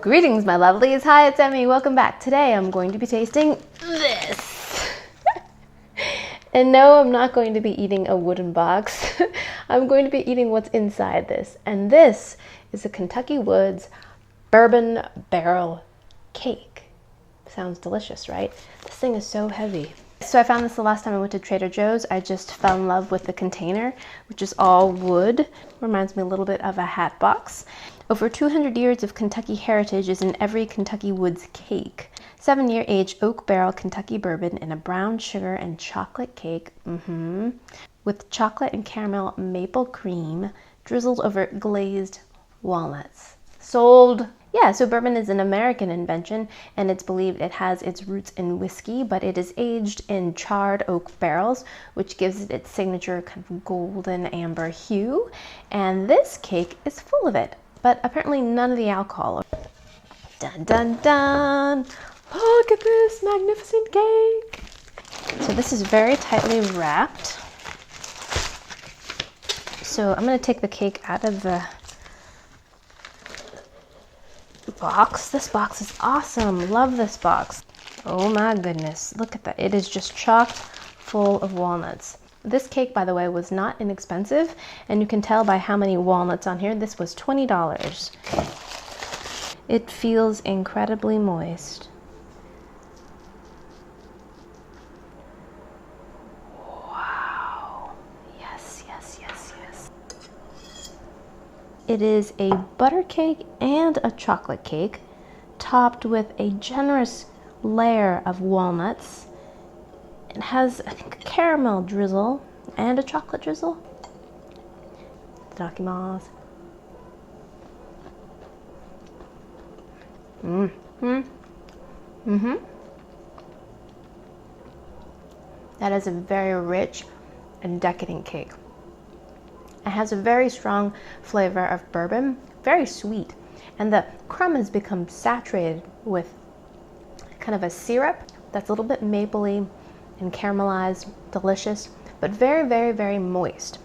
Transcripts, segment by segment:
Greetings, my lovelies. Hi, it's Emmy. Welcome back. Today I'm going to be tasting this. And no, I'm not going to be eating a wooden box. I'm going to be eating what's inside this. And this is a Kentucky Woods bourbon barrel cake. Sounds delicious, right? This thing is so heavy. So I found this the last time I went to Trader Joe's. I just fell in love with the container, which is all wood. Reminds me a little bit of a hat box. Over 200 years of Kentucky heritage is in every Kentucky Woods cake. 7-year age oak barrel Kentucky bourbon in a brown sugar and chocolate cake, with chocolate and caramel maple cream drizzled over glazed walnuts. Sold! Yeah, so bourbon is an American invention, and it's believed it has its roots in whiskey, but it is aged in charred oak barrels, which gives it its signature kind of golden amber hue. And this cake is full of it, but apparently none of the alcohol. Dun dun dun! Look at this magnificent cake! So this is very tightly wrapped. So I'm going to take the cake out of the box. This box is awesome. Love this box. Oh my goodness. Look at that. It is just chocked full of walnuts. This cake, by the way, was not inexpensive, and you can tell by how many walnuts on here. This was $20. It feels incredibly moist. Wow. Yes, yes, yes, yes. It is a butter cake and a chocolate cake, topped with a generous layer of walnuts. It has, I think, a caramel drizzle and a chocolate drizzle. Itadakimasu. That is a very rich and decadent cake. It has a very strong flavor of bourbon, very sweet, and the crumb has become saturated with kind of a syrup that's a little bit mapley and caramelized, delicious, but very, very, very moist.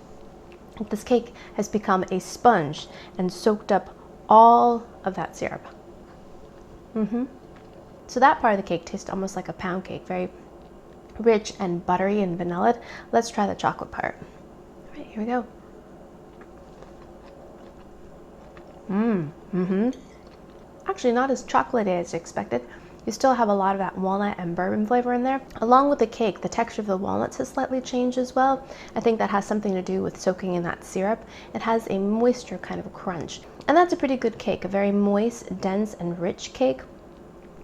This cake has become a sponge and soaked up all of that syrup. So that part of the cake tastes almost like a pound cake, very rich and buttery and vanilla. Let's try the chocolate part. All right, here we go. Actually, not as chocolatey as expected. You still have a lot of that walnut and bourbon flavor in there. Along with the cake, the texture of the walnuts has slightly changed as well. I think that has something to do with soaking in that syrup. It has a moisture kind of crunch. And that's a pretty good cake, a very moist, dense, and rich cake.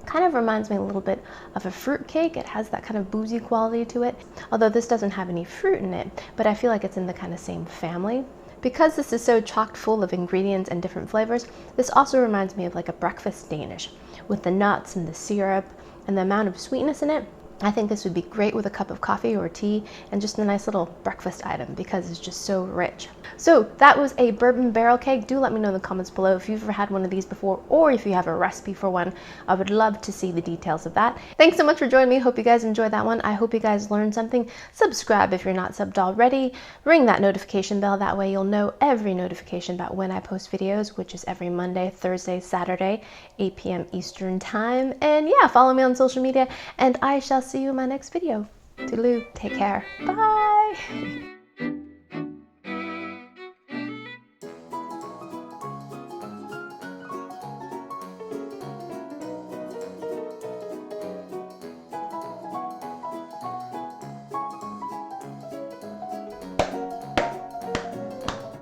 Kind of reminds me a little bit of a fruit cake. It has that kind of boozy quality to it, although this doesn't have any fruit in it, but I feel like it's in the kind of same family. Because this is so chock full of ingredients and different flavors, this also reminds me of like a breakfast Danish with the nuts and the syrup and the amount of sweetness in it. I think this would be great with a cup of coffee or tea and just a nice little breakfast item because it's just so rich. So that was a bourbon barrel cake. Do let me know in the comments below if you've ever had one of these before or if you have a recipe for one. I would love to see the details of that. Thanks so much for joining me. Hope you guys enjoyed that one. I hope you guys learned something. Subscribe if you're not subbed already. Ring that notification bell. That way you'll know every notification about when I post videos, which is every Monday, Thursday, Saturday, 8 p.m. Eastern time. And yeah, follow me on social media and I shall see you in my next video. Toodaloo. Take care. Bye.